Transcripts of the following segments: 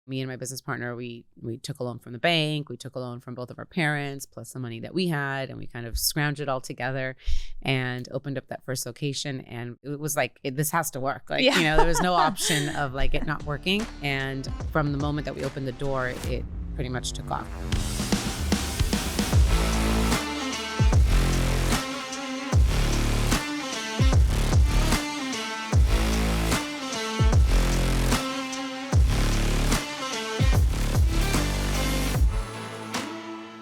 Me and my business partner, we took a loan from the bank. We took a loan from both of our parents, plus the money that we had. And we kind of scrounged it all together and opened up that first location. And it was like, this has to work. Like, there was no option of like it not working. And from the moment that we opened the door, it pretty much took off.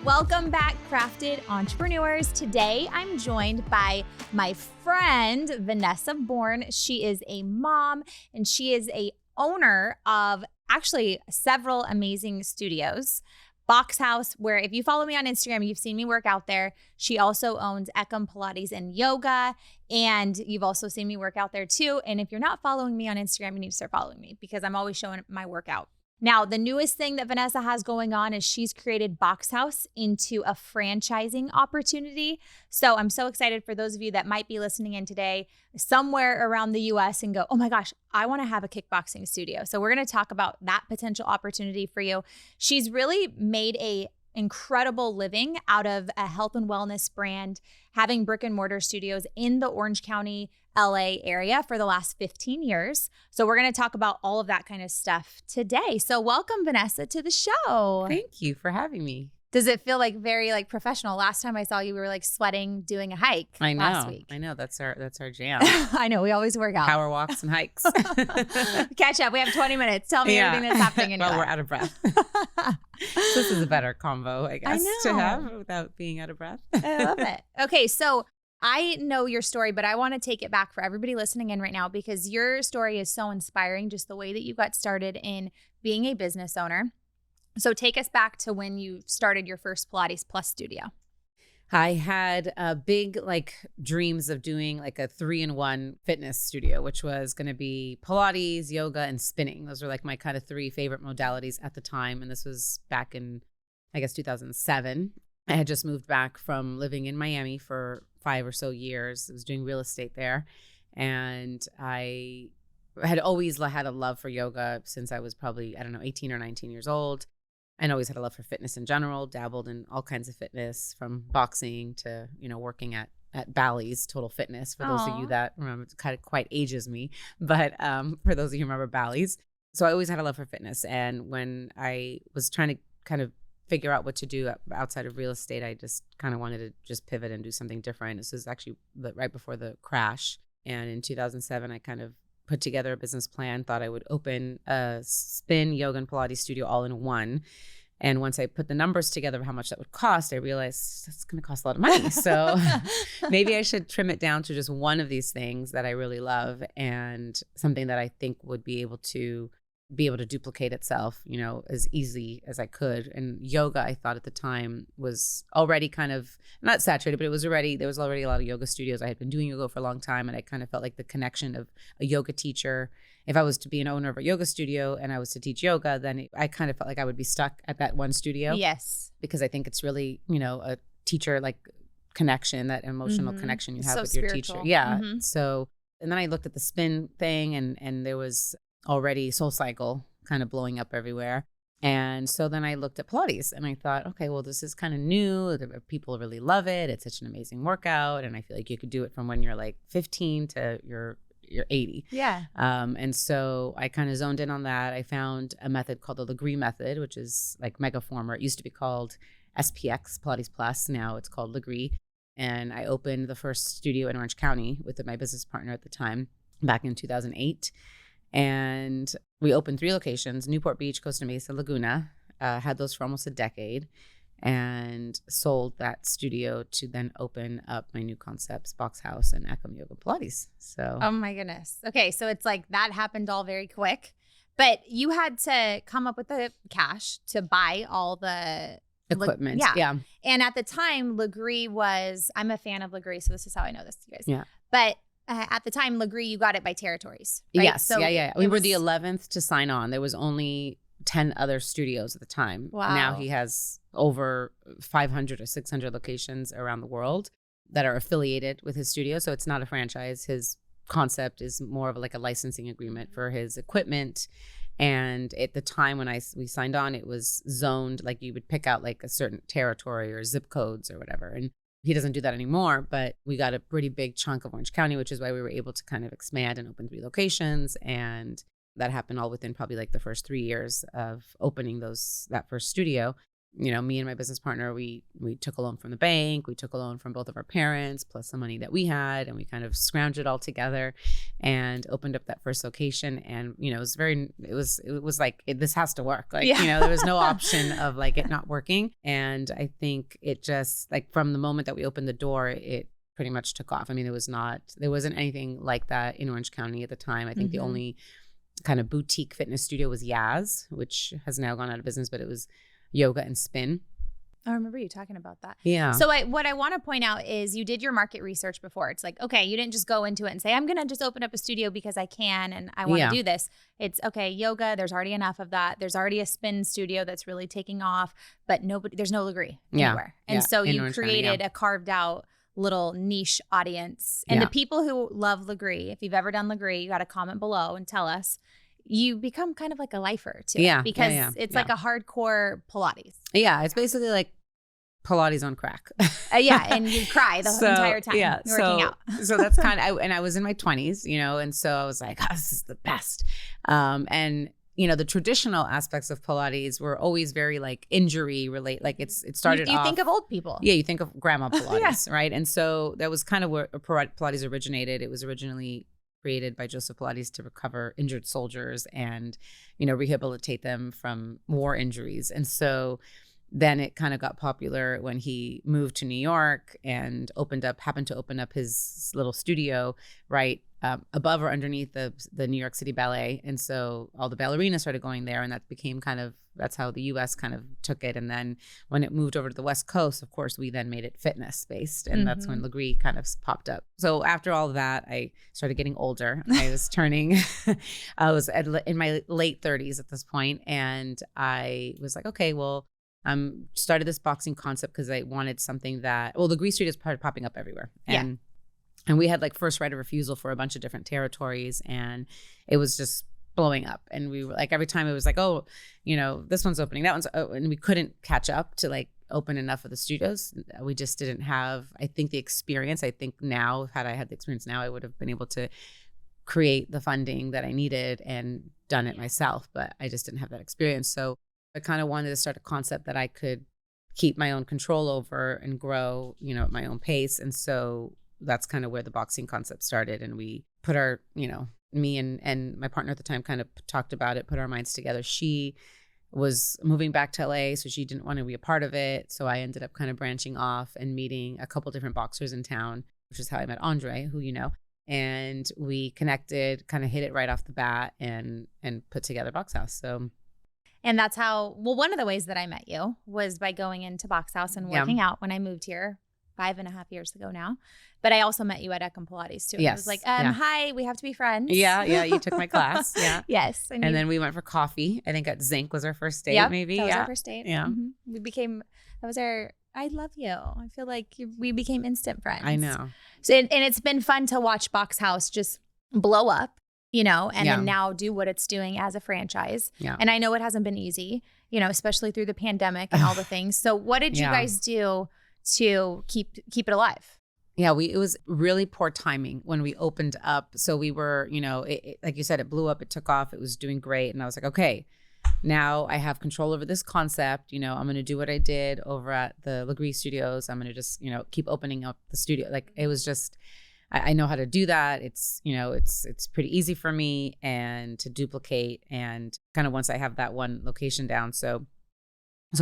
Welcome back, crafted entrepreneurs. Today, I'm joined by my friend, Vanessa Bourne. She is a mom and she is a owner of actually several amazing studios. Box House, where if you follow me on Instagram, you've seen me work out there. She also owns Ecom Pilates and Yoga, and you've also seen me work out there too. And if you're not following me on Instagram, you need to start following me because I'm always showing my workout. Now, the newest thing that Vanessa has going on is she's created Box House into a franchising opportunity. So I'm so excited for those of you that might be listening in today somewhere around the US and go, oh my gosh, I want to have a kickboxing studio. So we're going to talk about that potential opportunity for you. She's really made a incredible living out of a health and wellness brand, having brick and mortar studios in the Orange County, LA area for the last 15 years. So we're going to talk about all of that kind of stuff today. So welcome, Vanessa, to the show. Thank you for having me. Does it feel like very like professional? Last time I saw you, we were like sweating doing a hike last week. I know. That's our jam. I know. We always work out. Power walks and hikes. Catch up. We have 20 minutes. Tell me everything that's happening in your life. We're out of breath. This is a better combo, I guess, to have without being out of breath. I love it. Okay. So I know your story, but I want to take it back for everybody listening in right now because your story is so inspiring, just the way that you got started in being a business owner. So take us back to when you started your first Pilates Plus studio. I had big dreams of doing like a 3-in-1 fitness studio, which was going to be Pilates, yoga, and spinning. Those were like my kind of 3 favorite modalities at the time. And this was back in, I guess, 2007. I had just moved back from living in Miami for 5 or so years. I was doing real estate there. And I had always had a love for yoga since I was probably, 18 or 19 years old. And always had a love for fitness in general, dabbled in all kinds of fitness from boxing to, working at Bally's Total Fitness for those of you that remember, it kind of quite ages me. But for those of you who remember Bally's. So I always had a love for fitness. And when I was trying to kind of figure out what to do outside of real estate, I just kind of wanted to just pivot and do something different. This was actually right before the crash. And in 2007, I kind of put together a business plan, thought I would open a spin, yoga, and Pilates studio all in one. And once I put the numbers together of how much that would cost, I realized that's going to cost a lot of money. So maybe I should trim it down to just one of these things that I really love and something that I think would be able to duplicate itself, as easy as I could. And yoga, I thought at the time, was already kind of not saturated, but there was already a lot of yoga studios. I had been doing yoga for a long time, and I kind of felt like the connection of a yoga teacher. If I was to be an owner of a yoga studio and I was to teach yoga, then I kind of felt like I would be stuck at that one studio. Yes. Because I think it's really, a teacher connection, that emotional connection you have with your teacher. Yeah. Mm-hmm. So, and then I looked at the spin thing and there was already SoulCycle kind of blowing up everywhere. And so then I looked at Pilates and I thought, okay, well, this is kind of new. People really love it. It's such an amazing workout. And I feel like you could do it from when you're 15 to you're 80. Yeah. And so I kind of zoned in on that. I found a method called the Legree method, which is like Megaformer. It used to be called SPX, Pilates Plus. Now it's called Legree. And I opened the first studio in Orange County with my business partner at the time back in 2008. And we opened 3 locations: Newport Beach, Costa Mesa, Laguna. Had those for almost a decade, and sold that studio to then open up my new concepts, Box House and Ecom Yoga Pilates. So, oh my goodness. Okay, so it's like that happened all very quick, but you had to come up with the cash to buy all the equipment. Yeah. And at the time, Legree I'm a fan of Legree, so this is how I know this, you guys. Yeah. But at the time, Legree, you got it by territories, right? Yes. So yeah. We were the 11th to sign on. There was only 10 other studios at the time. Wow. Now he has over 500 or 600 locations around the world that are affiliated with his studio. So it's not a franchise. His concept is more of a licensing agreement for his equipment And at the time when we signed on, it was zoned, like you would pick out like a certain territory or zip codes or whatever. And he doesn't do that anymore, but we got a pretty big chunk of Orange County, which is why we were able to kind of expand and open 3 locations. And that happened all within probably like the first 3 years of opening that first studio. Me and my business partner, we took a loan from the bank. We took a loan from both of our parents, plus the money that we had, and we kind of scrounged it all together and opened up that first location. And, it was like, this has to work. Like, there was no option of like it not working. And I think it just like from the moment that we opened the door, it pretty much took off. I mean, there wasn't anything like that in Orange County at the time. I think the only kind of boutique fitness studio was Yaz, which has now gone out of business, but it was yoga and spin. I remember you talking about that. Yeah. So what I want to point out is you did your market research before. It's like, okay, you didn't just go into it and say, I'm going to just open up a studio because I can and I want to do this. It's okay, yoga, there's already enough of that. There's already a spin studio that's really taking off, but there's no Legree anywhere. And so you created a carved out little niche audience. And the people who love Legree, if you've ever done Legree, you got to comment below and tell us. You become kind of like a lifer too. Yeah. Because it's like a hardcore Pilates. Yeah. It's basically like Pilates on crack. And you cry the entire time working out. So that's kind of, and I was in my 20s, and so I was like, this is the best. And the traditional aspects of Pilates were always very like injury related. Like it started you off. think of old people. Yeah. You think of grandma Pilates, right? And so that was kind of where Pilates originated. It was originally created by Joseph Pilates to recover injured soldiers and, rehabilitate them from war injuries. And so then it kind of got popular when he moved to New York and happened to open up his little studio right above or underneath the New York City Ballet. And so all the ballerinas started going there, and that became that's how the US kind of took it. And then when it moved over to the West Coast, of course, we then made it fitness based. And that's when Legree kind of popped up. So after all of that, I started getting older. I was in my late 30s at this point. And I was like, okay, well, started this boxing concept because I wanted something Legree Street is popping up everywhere. And we had like first right of refusal for a bunch of different territories, and it was just blowing up. And we were like, every time it was like, this one's opening, that one's, and we couldn't catch up to like open enough of the studios. We just didn't have, I think, the experience. I think now, had I had the experience now, I would have been able to create the funding that I needed and done it myself, but I just didn't have that experience. So I kind of wanted to start a concept that I could keep my own control over and grow, at my own pace. And so that's kind of where the boxing concept started. And we put our, me and my partner at the time kind of talked about it, put our minds together. She was moving back to LA, so she didn't want to be a part of it. So I ended up kind of branching off and meeting a couple different boxers in town, which is how I met Andre, who and we connected, kind of hit it right off the bat and put together Box House. So. And that's how, one of the ways that I met you was by going into Box House and working out when I moved here 5.5 years ago now. But I also met you at Ecom Pilates too. Yes. I was like, hi, we have to be friends. Yeah. You took my class. Yeah. Yes. And then we went for coffee. I think at Zinc was our first date, maybe. That was our first date. Yeah. I love you. I feel like we became instant friends. I know. So, and it's been fun to watch Box House just blow up, and then now do what it's doing as a franchise. Yeah. And I know it hasn't been easy, especially through the pandemic and all the things. So what did you guys do to keep it alive? Yeah, it was really poor timing when we opened up. So we were, like you said, it blew up, it took off, it was doing great. And I was like, okay, now I have control over this concept. I'm going to do what I did over at the Legree Studios. I'm going to just, keep opening up the studio. Like it was just, I know how to do that. It's, it's pretty easy for me and to duplicate, and kind of once I have that one location down. So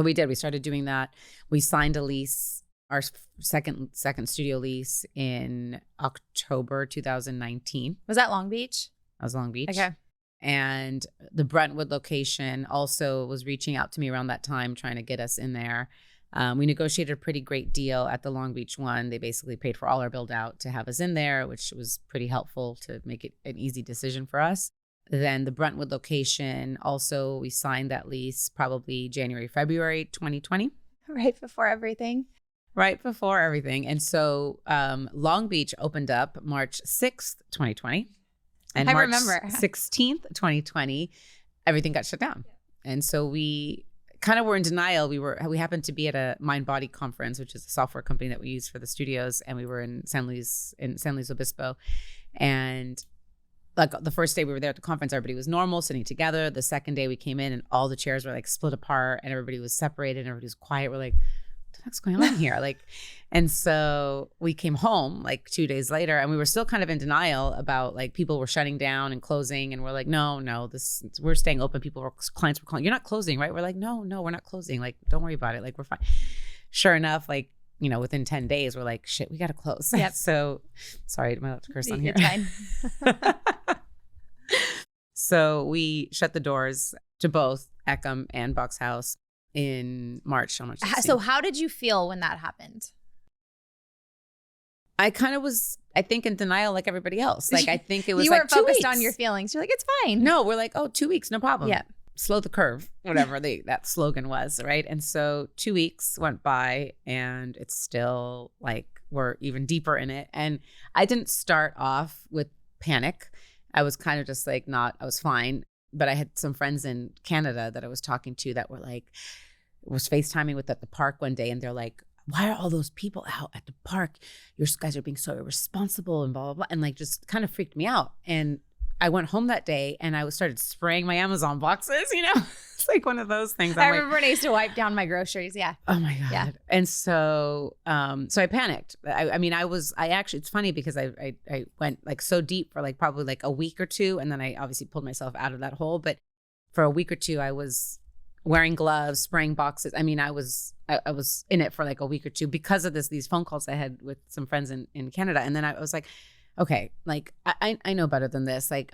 we started doing that. We signed a lease, our second studio lease in October 2019. Was that Long Beach? That was Long Beach. Okay. And the Brentwood location also was reaching out to me around that time, trying to get us in there. We negotiated a pretty great deal at the Long Beach one. They basically paid for all our build out to have us in there, which was pretty helpful to make it an easy decision for us. Then the Brentwood location, also we signed that lease probably January, February 2020. Right before everything. And so Long Beach opened up March 6th, 2020. And I March remember. 16th, 2020, everything got shut down. And so we kind of were in denial. We happened to be at a Mind Body conference, which is a software company that we use for the studios. And we were in San Luis Obispo. And like the first day we were there at the conference, everybody was normal, sitting together. The second day we came in and all the chairs were like split apart and everybody was separated and everybody was quiet. We're like, what the heck's going on here? Like, and so we came home like 2 days later and we were still kind of in denial about like people were shutting down and closing. And we're like, no, we're staying open. Clients were calling, you're not closing, right? We're like, no, we're not closing. Like, don't worry about it. Like, we're fine. Sure enough, like, within 10 days, we're like, shit, we got to close. Yep. So sorry, am I allowed to curse on here? Fine. So we shut the doors to both Eckham and Box House in March. So how did you feel when that happened? I kind of was, I think, in denial like everybody else. Like, I think it was you like weren't 2 focused weeks. on your feelings. You're like, it's fine. No, we're like, 2 weeks, no problem. Yeah. Slow the curve, whatever that slogan was, right? And so 2 weeks went by and it's still like we're even deeper in it. And I didn't start off with panic. I was kind of just like I was fine. But I had some friends in Canada that I was talking to that were like, was FaceTiming with at the park one day. And they're like, why are all those people out at the park? Your guys are being so irresponsible and blah, blah, blah. And like, just kind of freaked me out. And I went home that day and I started spraying my Amazon boxes, It's like one of those things. I remember when I used to wipe down my groceries. Yeah. Oh my God. Yeah. And so, so I panicked. I mean, I actually, it's funny because I went like so deep for like probably like a week or two. And then I obviously pulled myself out of that hole. But for a week or two, I was wearing gloves, spraying boxes. I mean, I was in it for like a week or two because of these phone calls I had with some friends in Canada. And then I was like, okay, like I know better than this. Like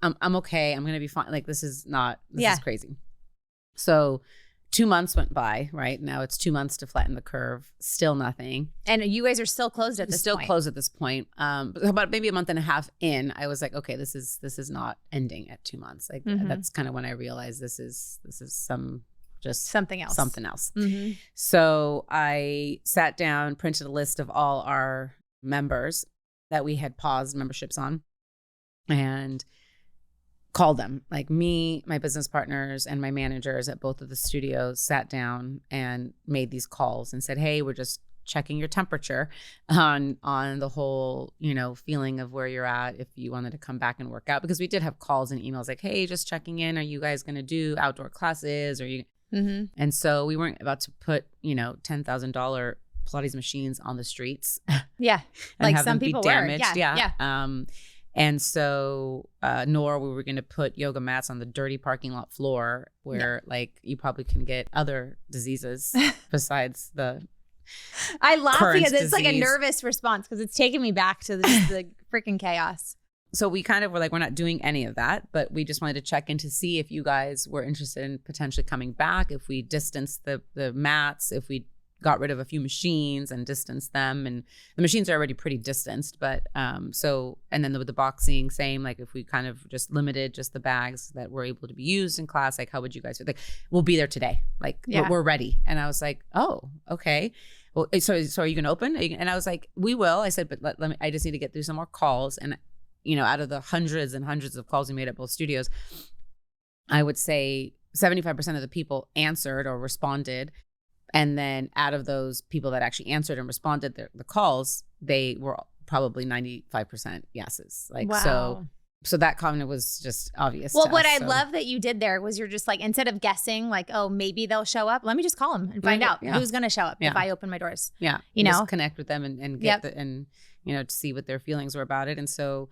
I'm okay. I'm gonna be fine. Like this is crazy. So 2 months went by, right? Now it's 2 months to flatten the curve. Still nothing. And you guys are still closed at this point. Still closed at this point. But about maybe a month and a half in, I was like, okay, this is not ending at 2 months. Like that's kind of when I realized this is something else. Mm-hmm. So I sat down, printed a list of all our members that we had paused memberships on and called them. Like me, my business partners, and my managers at both of the studios sat down and made these calls and said, hey, we're just checking your temperature on the whole, feeling of where you're at, if you wanted to come back and work out. Because we did have calls and emails like, hey, just checking in. Are you guys going to do outdoor classes? Mm-hmm. And so we weren't about to put, $10,000 Pilates machines on the streets. Yeah. Like some people damaged. were. Yeah. And so, nor we were going to put yoga mats on the dirty parking lot floor where like you probably can get other diseases besides the I laugh because it's disease. like a nervous response because it's taking me back to the freaking chaos. So we kind of were like, we're not doing any of that, but we just wanted to check in to see if you guys were interested in potentially coming back, if we distanced the mats, if we got rid of a few machines and distanced them. And the machines are already pretty distanced, but and then with the boxing, same, like if we kind of just limited just the bags that were able to be used in class, like how would you guys, like we'll be there today, like we're ready. And I was like, oh, okay. Well, so are you gonna open? And I was like, we will. I said, but let me, I just need to get through some more calls. And out of the hundreds and hundreds of calls we made at both studios, I would say 75% of the people answered or responded. And then out of those people that actually answered and responded the calls, they were probably 95% yeses. Like, wow. So that comment was just obvious. Well, what I love that you did there was you're just like, instead of guessing like, oh, maybe they'll show up, let me just call them and find out who's going to show up if I open my doors. Yeah. Just connect with them and get to see what their feelings were about it. And so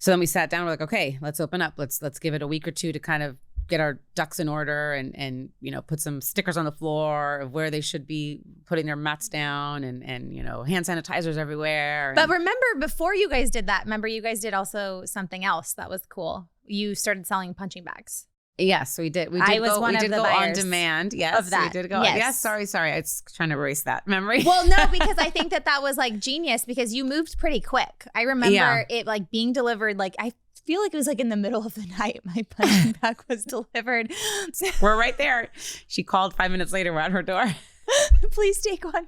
then we sat down, we're like, okay, let's open up. Let's give it a week or two to kind of get our ducks in order and put some stickers on the floor of where they should be putting their mats down and hand sanitizers everywhere. But remember, before you guys did that, you guys did also something else that was cool. You started selling punching bags. Yes, we did. We did go on demand. Yes, of that. We did go. Yes. Sorry. I was trying to erase that memory. Well, no, because I think that was like genius because you moved pretty quick. I remember it like being delivered. Like I feel like it was like in the middle of the night. My punching bag was delivered. We're right there. She called 5 minutes later. We're at her door. Please take one.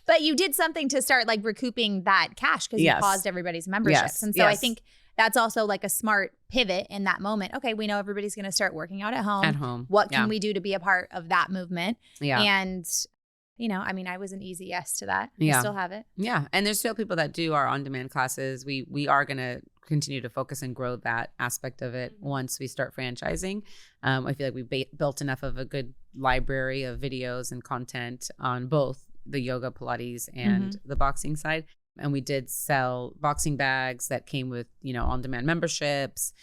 But you did something to start like recouping that cash because you paused everybody's memberships. And so I think that's also like a smart pivot in that moment. Okay, we know everybody's going to start working out at home. At home. What can we do to be a part of that movement? Yeah. And, you know, I mean, I was an easy yes to that. Yeah. I still have it. Yeah. And there's still people that do our on-demand classes. We are going to continue to focus and grow that aspect of it once we start franchising. I feel like we built enough of a good library of videos and content on both the yoga, Pilates, and the boxing side. And we did sell boxing bags that came with, you know, on-demand memberships.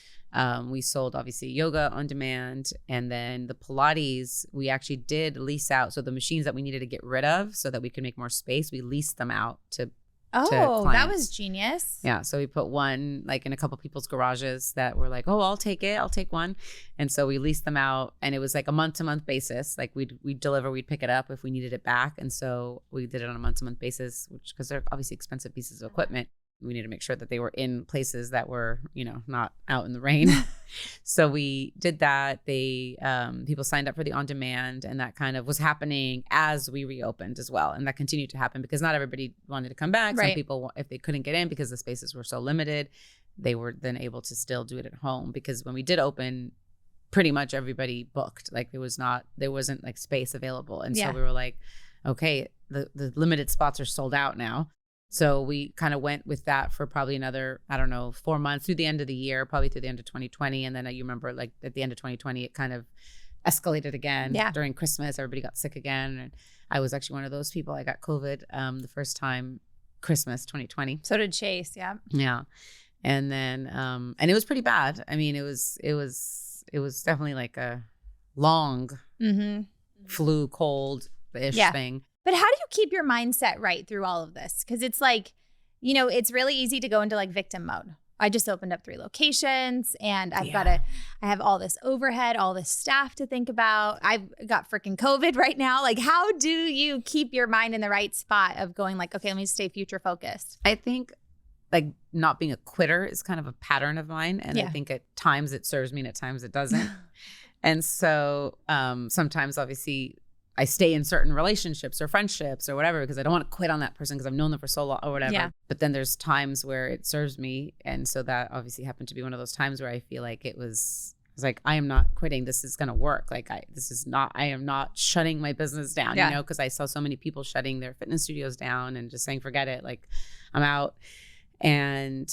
We sold obviously yoga on demand, and then the Pilates we actually did lease out. So the machines that we needed to get rid of so that we could make more space, we leased them out to that was genius. Yeah. So we put one like in a couple people's garages that were like, oh, I'll take it. I'll take one. And so we leased them out, and it was like a month-to-month basis. Like we'd deliver, we'd pick it up if we needed it back. And so we did it on a month-to-month basis, which, because they're obviously expensive pieces of equipment, we need to make sure that they were in places that were, you know, not out in the rain. So we did that. They people signed up for the on-demand, and that kind of was happening as we reopened as well. And that continued to happen because not everybody wanted to come back. Right. Some people, if they couldn't get in because the spaces were so limited, they were then able to still do it at home. Because when we did open, pretty much everybody booked. Like there wasn't like space available. And so we were like, okay, the limited spots are sold out now. So we kind of went with that for probably another, 4 months through the end of the year, probably through the end of 2020. And then you remember like at the end of 2020, it kind of escalated again. Yeah. During Christmas, everybody got sick again. And I was actually one of those people. I got COVID the first time, Christmas 2020. So did Chase. Yeah. Yeah. And then, and it was pretty bad. I mean, it was definitely like a long flu, cold-ish thing. But how do you keep your mindset right through all of this? Because it's like, you know, it's really easy to go into like victim mode. I just opened up 3 locations, and I have all this overhead, all this staff to think about. I've got freaking COVID right now. Like, how do you keep your mind in the right spot of going like, okay, let me stay future focused? I think like not being a quitter is kind of a pattern of mine. And I think at times it serves me and at times it doesn't. And so sometimes obviously I stay in certain relationships or friendships or whatever because I don't want to quit on that person because I've known them for so long or whatever. Yeah. But then there's times where it serves me. And so that obviously happened to be one of those times where I feel like it was like, I am not quitting. This is going to work. Like I am not shutting my business down, you know, because I saw so many people shutting their fitness studios down and just saying, forget it. Like I'm out. And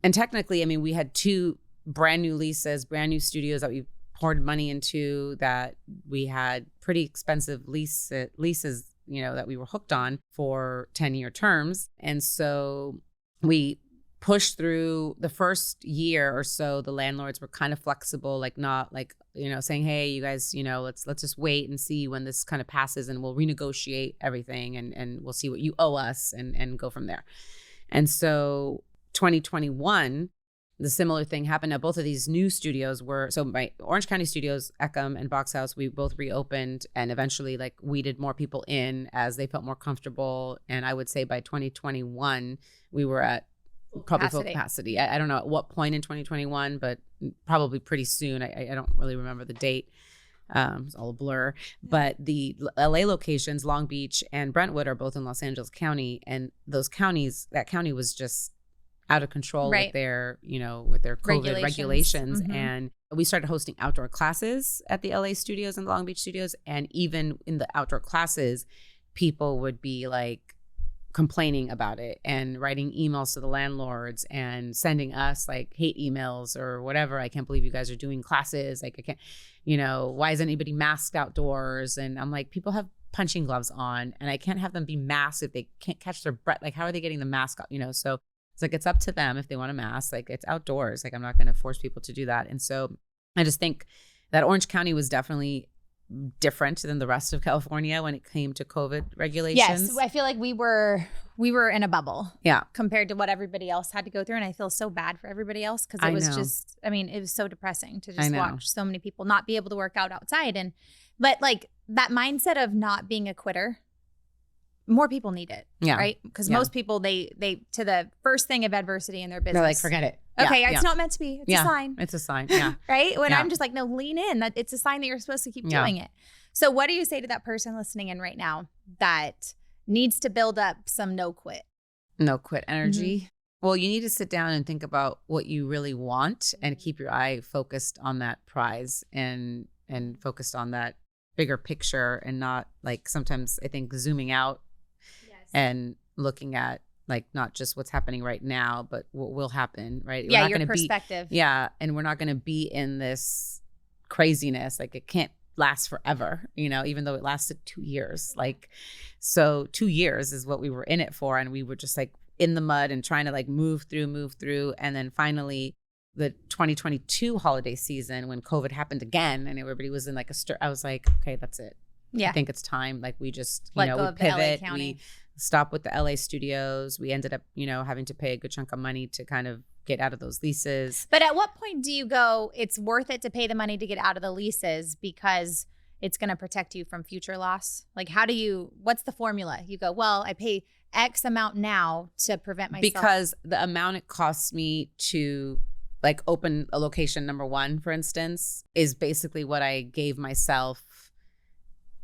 technically, I mean, we had 2 brand new leases, brand new studios that we poured money into, that we had pretty expensive leases, you know, that we were hooked on for 10-year terms. And so we pushed through the first year or so. The landlords were kind of flexible, like not like, you know, saying, hey, you guys, you know, let's just wait and see when this kind of passes and we'll renegotiate everything and we'll see what you owe us and go from there. And so 2021, the similar thing happened. Now, both of these new studios so my Orange County studios, Eckham and Box House, we both reopened and eventually like weeded more people in as they felt more comfortable. And I would say by 2021, we were at probably full capacity. I don't know at what point in 2021, but probably pretty soon. I don't really remember the date. It's all a blur. But the LA locations, Long Beach and Brentwood, are both in Los Angeles County. And that county was just out of control with their COVID regulations. And we started hosting outdoor classes at the LA studios and the Long Beach studios. And even in the outdoor classes, people would be like complaining about it and writing emails to the landlords and sending us like hate emails or whatever. I can't believe you guys are doing classes. Like I can't, you know, why is anybody masked outdoors? And I'm like, people have punching gloves on and I can't have them be masked if they can't catch their breath. Like how are they getting the mask off, you know? So it's like, it's up to them if they want a mask. Like it's outdoors. Like I'm not going to force people to do that. And so I just think that Orange County was definitely different than the rest of California when it came to COVID regulations. Yes, I feel like we were in a bubble. Yeah, compared to what everybody else had to go through, and I feel so bad for everybody else because it was just, I mean, it was so depressing to just watch so many people not be able to work out outside, but like that mindset of not being a quitter. More people need it, right? Because most people, they to the first thing of adversity in their business, they're like, forget it. Okay, it's not meant to be. It's a sign. It's a sign. Yeah. Right? When I'm just like, no, lean in. That it's a sign that you're supposed to keep doing it. So what do you say to that person listening in right now that needs to build up some no quit energy? Well, you need to sit down and think about what you really want and keep your eye focused on that prize and focused on that bigger picture, and not like sometimes I think zooming out and looking at like not just what's happening right now, but what will happen, right? Yeah, your perspective. And we're not going to be in this craziness. Like it can't last forever, even though it lasted 2 years. Like, so 2 years is what we were in it for. And we were just like in the mud and trying to like move through. And then finally the 2022 holiday season when COVID happened again and everybody was in like I was like, okay, that's it. Yeah. I think it's time. Like we just, we pivot, we stop with the LA studios. We ended up, having to pay a good chunk of money to kind of get out of those leases. But at what point do you go, it's worth it to pay the money to get out of the leases because it's going to protect you from future loss? Like what's the formula? You go, well, I pay X amount now to prevent myself. Because the amount it costs me to like open a location number 1, for instance, is basically what I gave myself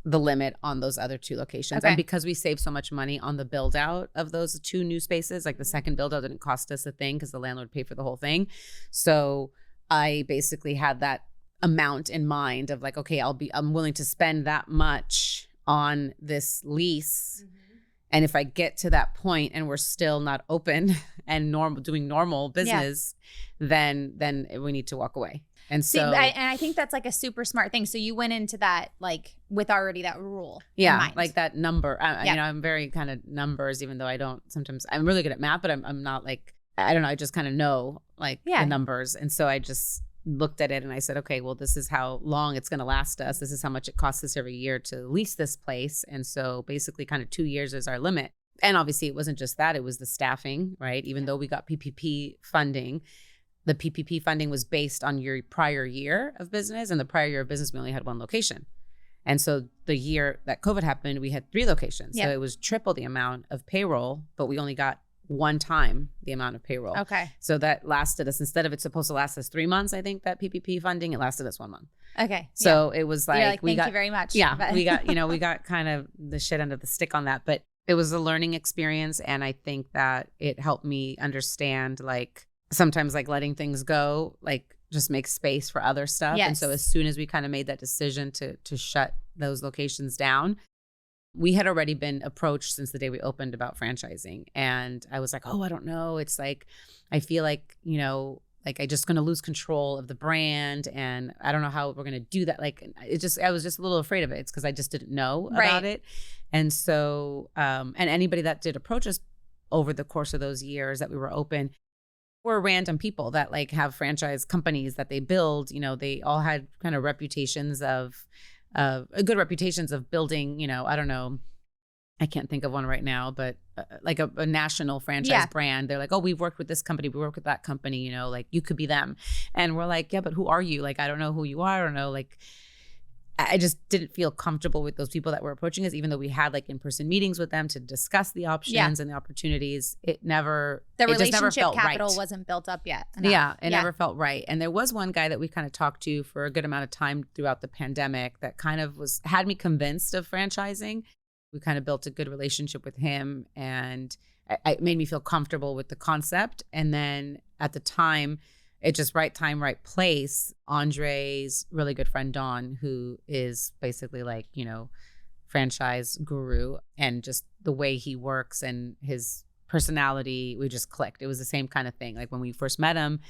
the limit on those other 2 locations. Okay. And because we saved so much money on the build out of those 2 new spaces, like the second build out didn't cost us a thing because the landlord paid for the whole thing. So I basically had that amount in mind of like, okay, I'm willing to spend that much on this lease. And if I get to that point and we're still not open and doing normal business, then we need to walk away. And so, I think that's like a super smart thing. So you went into that like with already that rule. Yeah, like that number. I'm very kind of numbers, even though I don't. Sometimes I'm really good at math, but I'm not like, I don't know. I just kind of know like the numbers, and so I just looked at it and I said, okay, well, this is how long it's going to last us. This is how much it costs us every year to lease this place, and so basically, kind of 2 years is our limit. And obviously, it wasn't just that; it was the staffing, right? Even though we got PPP funding. The PPP funding was based on your prior year of business, and the prior year of business, we only had 1 location. And so the year that COVID happened, we had 3 locations. So it was triple the amount of payroll, but we only got 1 time the amount of payroll. Okay. So that lasted us, instead of it's supposed to last us 3 months, I think that PPP funding, it lasted us 1 month. Okay. So it was like, thank you very much. Yeah. But we got, we got kind of the shit under the stick on that, but it was a learning experience. And I think that it helped me understand like, sometimes like letting things go, like just make space for other stuff. Yes. And so as soon as we kind of made that decision to shut those locations down, we had already been approached since the day we opened about franchising. And I was like, oh, I don't know. It's like, I feel like, like I just going to lose control of the brand, and I don't know how we're going to do that. Like I was just a little afraid of it. It's because I just didn't know about it. And so, and anybody that did approach us over the course of those years that we were open, were random people that like have franchise companies that they build. They all had kind of reputations of good reputations of building, I don't know, I can't think of one right now, but like a national franchise brand. They're like, oh, we've worked with this company, we work with that company, like you could be them. And we're like, yeah, but who are you? Like, I don't know who you are. I don't know. Like, I just didn't feel comfortable with those people that were approaching us, even though we had like in-person meetings with them to discuss the options and the opportunities. The relationship capital wasn't built up yet. It never felt right. And there was one guy that we kind of talked to for a good amount of time throughout the pandemic that kind of had me convinced of franchising. We kind of built a good relationship with him, and it made me feel comfortable with the concept. And then at the time, it's just right time, right place. Andre's really good friend, Dawn, who is basically like, franchise guru, and just the way he works and his personality, we just clicked. It was the same kind of thing. Like when we first met him,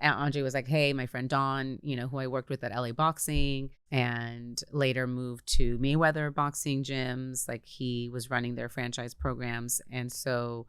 Andre was like, hey, my friend Dawn, who I worked with at LA Boxing and later moved to Mayweather boxing gyms. Like he was running their franchise programs. And so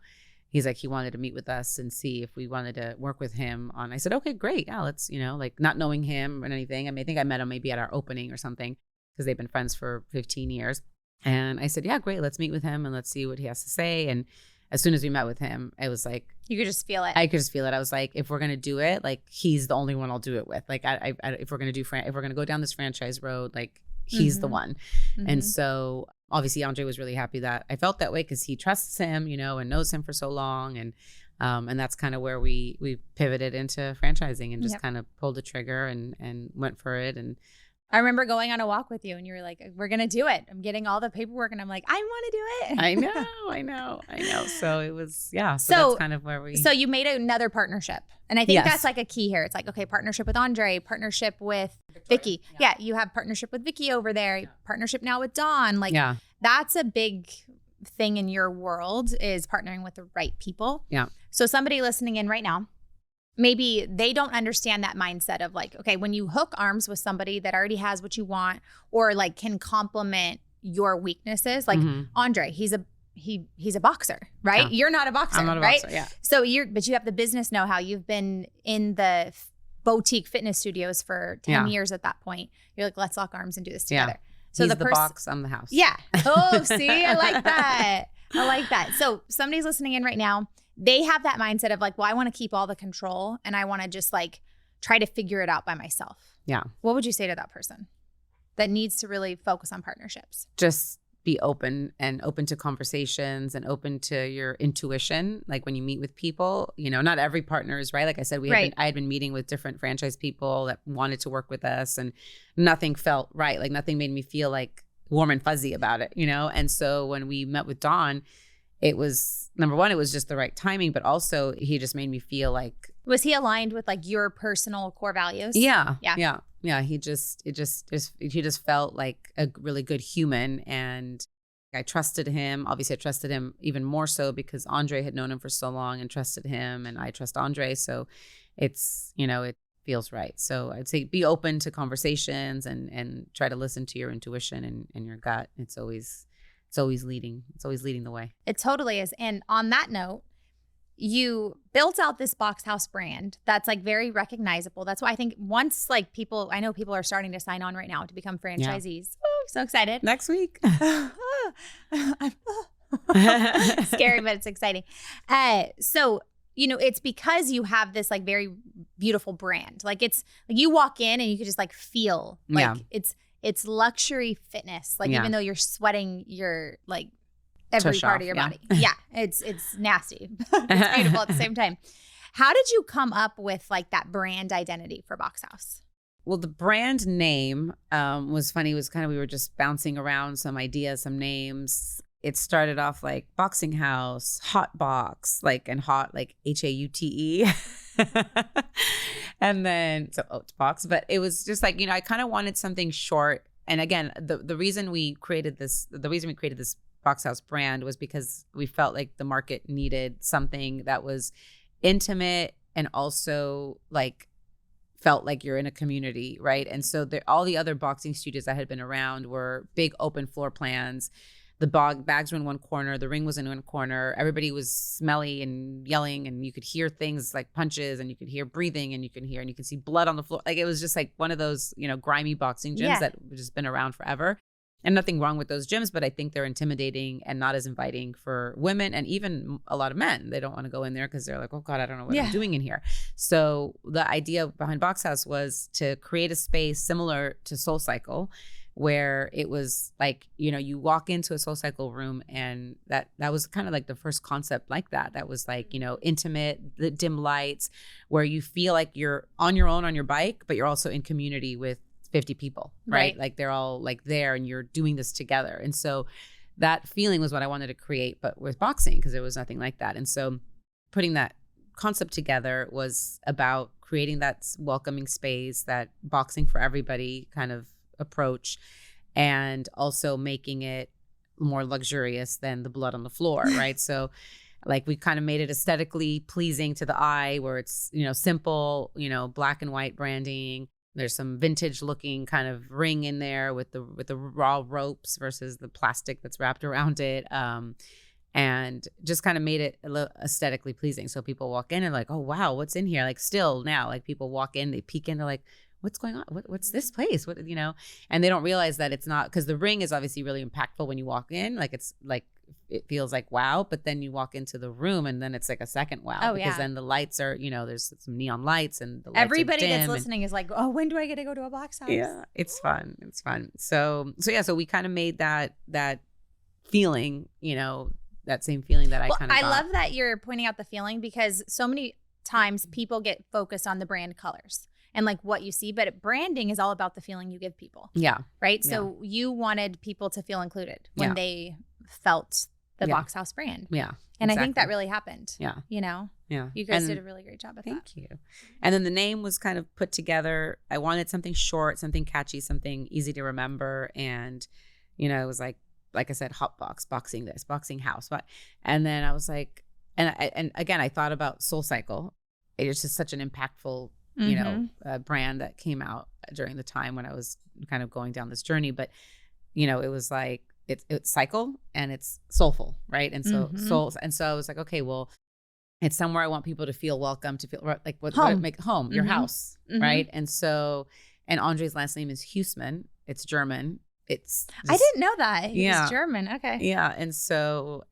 he's like, he wanted to meet with us and see if we wanted to work with him on. I said, okay, great. Yeah, let's, like not knowing him or anything. I think I met him maybe at our opening or something because they've been friends for 15 years. And I said, yeah, great. Let's meet with him and let's see what he has to say. And as soon as we met with him, it was like, you could just feel it. I could just feel it. I was like, if we're going to do it, like he's the only one I'll do it with. Like if we're going to go down this franchise road, like he's the one. And so obviously Andre was really happy that I felt that way because he trusts him, and knows him for so long. And that's kind of where we pivoted into franchising and just kind of pulled the trigger and went for it. And I remember going on a walk with you and you were like, we're going to do it. I'm getting all the paperwork and I'm like, I want to do it. I know. So it was, yeah. So that's kind of where we. So you made another partnership. And I think that's like a key here. It's like, okay, partnership with Andre, partnership with Vicky. Yeah. You have partnership with Vicky over there, partnership now with Dawn. Like that's a big thing in your world, is partnering with the right people. Yeah. So somebody listening in right now, maybe they don't understand that mindset of like, okay, when you hook arms with somebody that already has what you want or like can complement your weaknesses, like Andre, he's a boxer, right? Yeah. You're not a boxer, I'm not a right? boxer, yeah. So but you have the business know-how. You've been in the boutique fitness studios for 10 years at that point. You're like, let's lock arms and do this together. Yeah. So he's the box, I'm the house. Yeah. Oh, see, I like that. So somebody's listening in right now. They have that mindset of like, well, I want to keep all the control and I want to just like try to figure it out by myself. Yeah. What would you say to that person that needs to really focus on partnerships? Just be open to conversations and open to your intuition. Like when you meet with people, not every partner is right. Like I said, I had been meeting with different franchise people that wanted to work with us and nothing felt right. Like nothing made me feel like warm and fuzzy about it, And so when we met with Dawn, it was, number one, it was just the right timing, but also he just made me feel like. Was he aligned with like your personal core values? Yeah. He just felt like a really good human, and I trusted him. Obviously I trusted him even more so because Andre had known him for so long and trusted him, and I trust Andre. So it's, it feels right. So I'd say be open to conversations and try to listen to your intuition and your gut. It's always leading the way. It totally is. And on that note, you built out this Box House brand that's like very recognizable. That's why I think once like I know people are starting to sign on right now to become franchisees. Yeah. Oh, I'm so excited. Next week. Scary, but it's exciting. So, it's because you have this like very beautiful brand. Like it's like you walk in and you could just like feel like it's luxury fitness. Like even though you're sweating your like every part of your body. Yeah. It's nasty. It's beautiful at the same time. How did you come up with like that brand identity for Box House? Well, the brand name was funny. It was kind of, we were just bouncing around some ideas, some names. It started off like Boxing House, Hot Box, like, and hot, like HAUTE. And then, so it's box, but it was just like, I kind of wanted something short. And again, the reason we created this Box House brand was because we felt like the market needed something that was intimate and also like felt like you're in a community, right? And so all the other boxing studios that had been around were big open floor plans. The bags were in one corner, the ring was in one corner, everybody was smelly and yelling, and you could hear things like punches, and you could hear breathing, and you can see blood on the floor. Like it was just like one of those, grimy boxing gyms that have just been around forever. And nothing wrong with those gyms, but I think they're intimidating and not as inviting for women and even a lot of men. They don't want to go in there because they're like, oh God, I don't know what I'm doing in here. So the idea behind Box House was to create a space similar to SoulCycle, where it was like, you walk into a SoulCycle room, and that was kind of like the first concept like that. That was like, intimate, the dim lights, where you feel like you're on your own on your bike, but you're also in community with 50 people, right? Like they're all like there and you're doing this together. And so that feeling was what I wanted to create, but with boxing, because there was nothing like that. And so putting that concept together was about creating that welcoming space, that boxing for everybody kind of approach, and also making it more luxurious than the blood on the floor, right? So like we kind of made it aesthetically pleasing to the eye, where it's, simple, black and white branding. There's some vintage looking kind of ring in there with the raw ropes versus the plastic that's wrapped around it. And just kind of made it a little aesthetically pleasing. So people walk in and like, oh, wow, what's in here? Like still now, like people walk in, they peek in, they're like, what's going on? What's this place? What, and they don't realize that it's not, because the ring is obviously really impactful when you walk in. Like it's like, it feels like wow, but then you walk into the room and then it's like a second wow, because then the lights are, there's some neon lights, and the lights everybody that's listening is like, oh, when do I get to go to a Box House? Yeah, it's fun. So we kind of made that feeling, that same feeling that I kind of got. I love that you're pointing out the feeling, because so many times people get focused on the brand colors. and like what you see, but branding is all about the feeling you give people. Yeah. Right. So you wanted people to feel included when they felt the Box House brand. Yeah. And I think that really happened. Yeah. You know? Yeah. You guys did a really great job at that. Thank you. And then the name was kind of put together. I wanted something short, something catchy, something easy to remember. And, you know, it was like I said, hot box, boxing this, boxing house. And then I was like, and again, I thought about Soul Cycle. It was just such an impactful, you know, brand that came out during the time when I was kind of going down this journey. But, you know, it was like, it's cycle and it's soulful, right? And so I was like, okay, well, it's somewhere I want people to feel welcome, to feel like what make home, your house, right? And so, and Andre's last name is Huesman. It's German. It's just, I didn't know that. He's German. Okay. Yeah. And so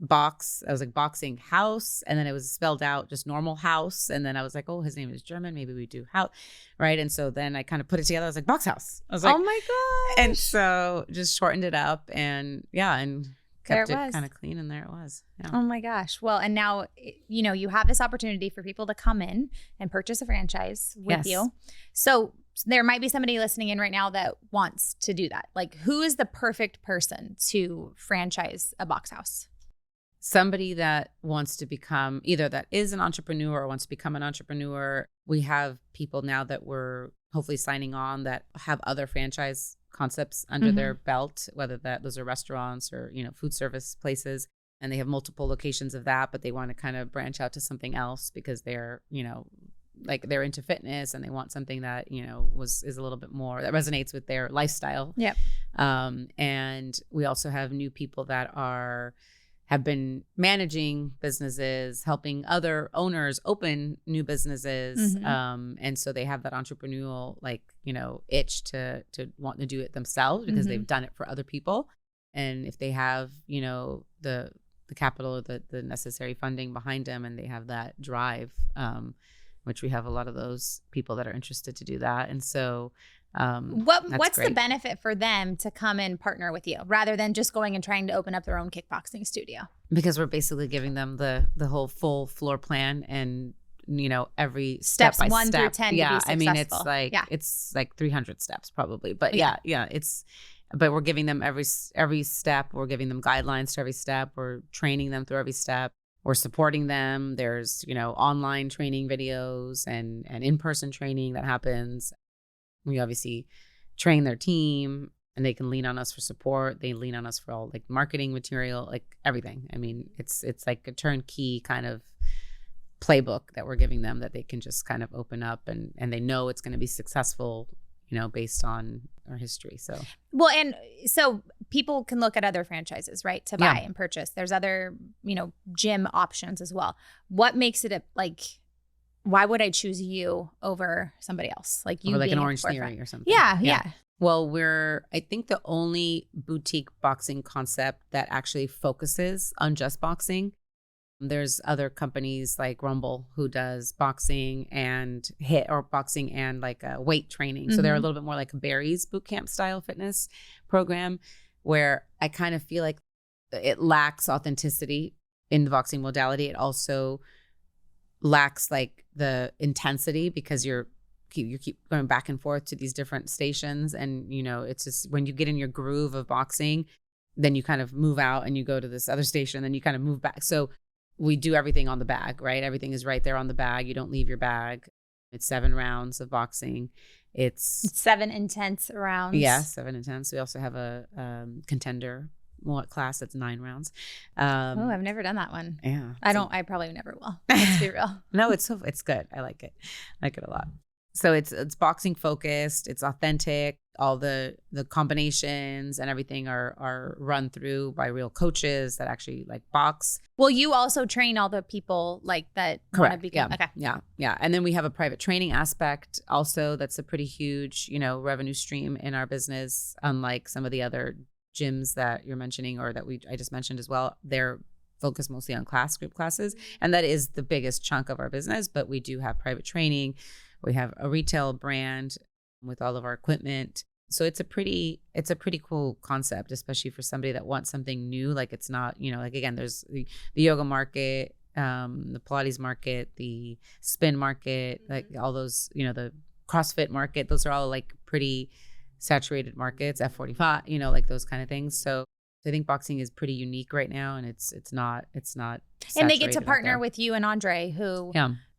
box, I was like boxing house, and then it was spelled out just normal house, and then I was like, oh, his name is German, maybe we do house, right? And so then I kind of put it together. I was like, box house. I was like, oh my gosh. And so just shortened it up, and kept it kind of clean, and there it was. Yeah. Oh my gosh. Well, and now, you know, you have this opportunity for people to come in and purchase a franchise with you. So there might be somebody listening in right now that wants to do that. Like, who is the perfect person to franchise a Box House? Somebody that wants to become, either that is an entrepreneur or wants to become an entrepreneur. We have people now that we're hopefully signing on that have other franchise concepts under their belt, whether those are restaurants or, you know, food service places, and they have multiple locations of that, but they want to kind of branch out to something else because they're, you know, like they're into fitness and they want something that, you know, is a little bit more that resonates with their lifestyle. Yep. And we also have new people that have been managing businesses, helping other owners open new businesses. And so they have that entrepreneurial, like, you know, itch to want to do it themselves because they've done it for other people. And if they have, you know, the capital or the necessary funding behind them, and they have that drive, which we have a lot of those people that are interested to do that. And so what's the benefit for them to come and partner with you rather than just going and trying to open up their own kickboxing studio? Because we're basically giving them the whole full floor plan, and, you know, every step steps by 1 step. through 10 yeah, to be successful. I mean, it's like 300 steps probably, but but we're giving them every step. We're giving them guidelines to every step. We're training them through every step. We're supporting them. There's, you know, online training videos and in-person training that happens. We obviously train their team, and they can lean on us for support. They lean on us for all like marketing material, like everything. I mean, it's like a turnkey kind of playbook that we're giving them that they can just kind of open up, and they know it's going to be successful, you know, based on our history. So, well, and so people can look at other franchises, right, to buy and purchase. There's other, you know, gym options as well. What makes it why would I choose you over somebody else? Like you, or like being an Orange Theory or something. Yeah. Well, we're, I think, the only boutique boxing concept that actually focuses on just boxing. There's other companies like Rumble who does boxing and boxing and like weight training. So they're a little bit more like a Barry's boot camp style fitness program, where I kind of feel like it lacks authenticity in the boxing modality. It also lacks like the intensity because you keep going back and forth to these different stations, and, you know, it's just when you get in your groove of boxing, then you kind of move out and you go to this other station, then you kind of move back. So we do everything on the bag, right? Everything is right there on the bag. You don't leave your bag. It's 7 rounds of boxing. It's 7 intense rounds. Yeah, 7 intense. We also have a contender class that's 9 rounds. I've never done that one. Yeah. I probably never will. Let's be real. No, it's good. I like it. I like it a lot. So it's boxing focused. It's authentic. All the combinations and everything are run through by real coaches that actually like box. Well, you also train all the people like that. Correct. Become, okay. Yeah. And then we have a private training aspect also. That's a pretty huge, you know, revenue stream in our business. Unlike some of the other gyms that you're mentioning or that I just mentioned as well, they're focused mostly on group classes, and that is the biggest chunk of our business. But we do have private training. We have a retail brand with all of our equipment. So it's a pretty cool concept, especially for somebody that wants something new. Like, it's not, you know, like, again, there's the yoga market the Pilates market, the spin market, like all those, the CrossFit market, those are all like pretty saturated markets, F45, like those kind of things. So I think boxing is pretty unique right now, and it's not and they get to partner with you and Andre, who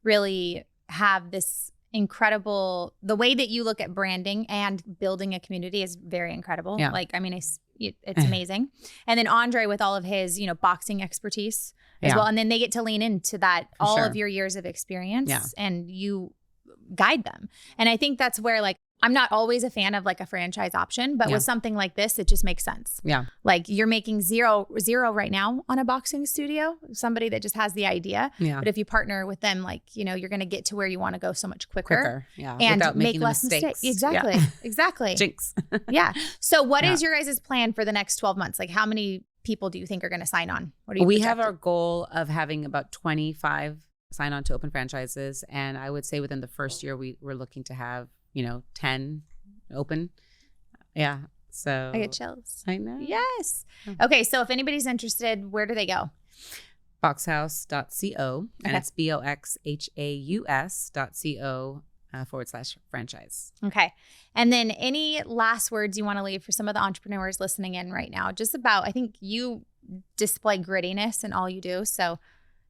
really have this incredible, the way that you look at branding and building a community is very incredible. Yeah. Like, I mean, it's amazing. And then Andre with all of his, boxing expertise as well. And then they get to lean into that, all of your years of experience, and you guide them. And I think that's where, like, I'm not always a fan of like a franchise option, but with something like this, it just makes sense. Yeah. Like you're making zero right now on a boxing studio, somebody that just has the idea. Yeah. But if you partner with them, like, you're going to get to where you want to go so much quicker. Yeah. And without make less mistakes. Exactly. Yeah. Exactly. Jinx. Yeah. So what is your guys' plan for the next 12 months? Like how many people do you think are going to sign on? What do you We have our goal of having about 25 sign on to open franchises. And I would say within the first year, we're looking to have 10 open. Yeah. So I get chills. I know. Yes. Okay. So if anybody's interested, where do they go? boxhaus.co. And it's boxhaus.co /franchise. Okay. And then any last words you want to leave for some of the entrepreneurs listening in right now, just about, I think you display grittiness in all you do. So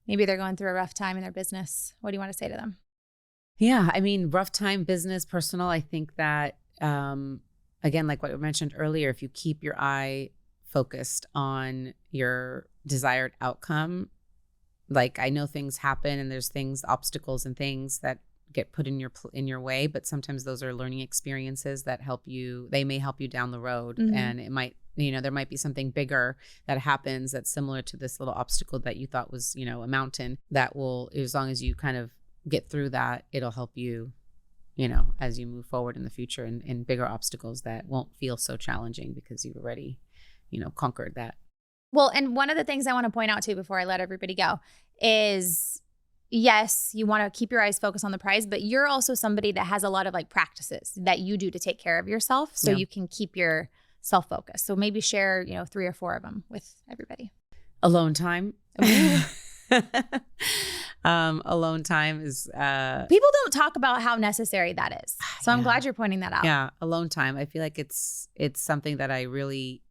maybe they're going through a rough time in their business. What do you want to say to them? Yeah, I mean, rough time, business, personal. I think that, again, like what I mentioned earlier, if you keep your eye focused on your desired outcome, like I know things happen and there's obstacles and things that get put in your way, but sometimes those are learning experiences that help you. They may help you down the road, and it might, there might be something bigger that happens that's similar to this little obstacle that you thought was, a mountain that will, as long as you kind of get through that, it'll help you, as you move forward in the future and bigger obstacles that won't feel so challenging because you've already, conquered that. Well, and one of the things I want to point out too before I let everybody go is, yes, you want to keep your eyes focused on the prize, but you're also somebody that has a lot of like practices that you do to take care of yourself so you can keep your self-focused. So maybe share, 3 or 4 of them with everybody. Alone time. Alone time is people don't talk about how necessary that is, so I'm glad you're pointing that out. Alone time, I feel like it's something that I really,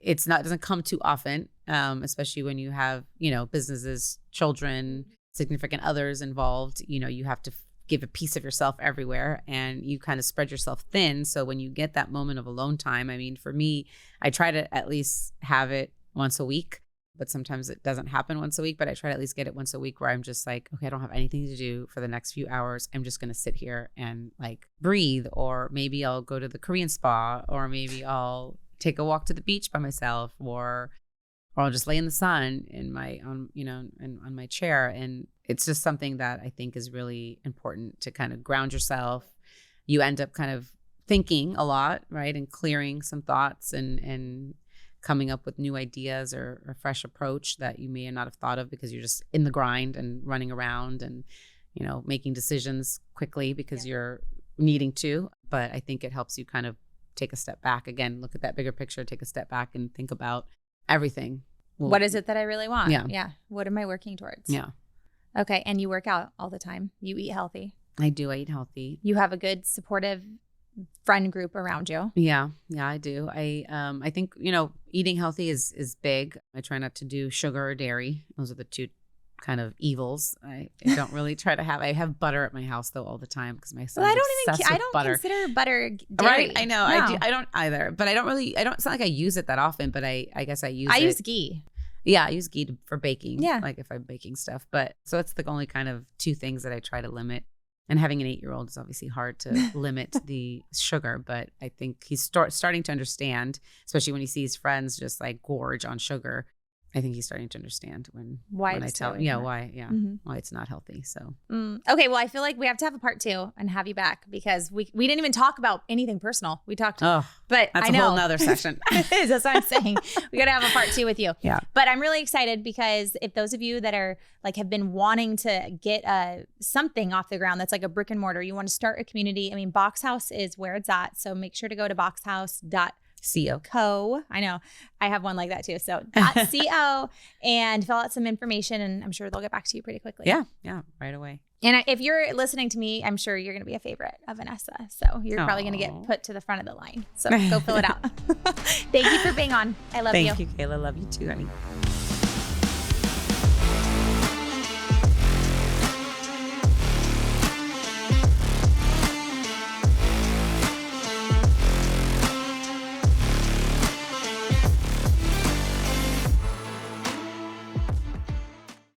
doesn't come too often, especially when you have businesses, children, significant others involved. You have to give a piece of yourself everywhere, and you kind of spread yourself thin. So when you get that moment of alone time, I mean, for me, I try to at least have it once a week. But sometimes it doesn't happen once a week, but I try to at least get it once a week where I'm just like, okay, I don't have anything to do for the next few hours. I'm just going to sit here and like breathe, or maybe I'll go to the Korean spa, or maybe I'll take a walk to the beach by myself, or I'll just lay in the sun on my chair. And it's just something that I think is really important to kind of ground yourself. You end up kind of thinking a lot, right? And clearing some thoughts and coming up with new ideas or a fresh approach that you may not have thought of because you're just in the grind and running around and, making decisions quickly because you're needing to. But I think it helps you kind of take a step back again, look at that bigger picture, take a step back and think about everything. What is it that I really want? Yeah. What am I working towards? Yeah. Okay. And you work out all the time. You eat healthy. I do. I eat healthy. You have a good supportive friend group around you. Yeah, I do. I think, eating healthy is big. I try not to do sugar or dairy. Those are the two kind of evils. I don't really try to have. I have butter at my house though all the time because my son's obsessed with butter. Consider butter dairy. Right, I know. No. I don't either. But I don't really. It's not like I use it that often. But I guess I use. I use ghee. Yeah, I use ghee for baking. Yeah, like if I'm baking stuff. But so it's the only kind of 2 things that I try to limit. And having an 8-year-old is obviously hard to limit the sugar, but I think he's starting to understand, especially when he sees friends just like gorge on sugar. I think he's starting to understand when I tell him, why it's not healthy. So okay, well, I feel like we have to have a part 2 and have you back because we didn't even talk about anything personal. We talked, but that's I know a whole nother session. It is. That's what I'm saying. We got to have a part 2 with you. Yeah. But I'm really excited because if those of you that are like have been wanting to get something off the ground that's like a brick and mortar, you want to start a community. I mean, Box House is where it's at. So make sure to go to boxhaus.co .co. I know. I have one like that too. So .co and fill out some information and I'm sure they'll get back to you pretty quickly. Yeah, right away. And if you're listening to me, I'm sure you're going to be a favorite of Vanessa. So you're probably going to get put to the front of the line. So go fill it out. Thank you for being on. I love you. Thank you, Cayla. Love you too, honey.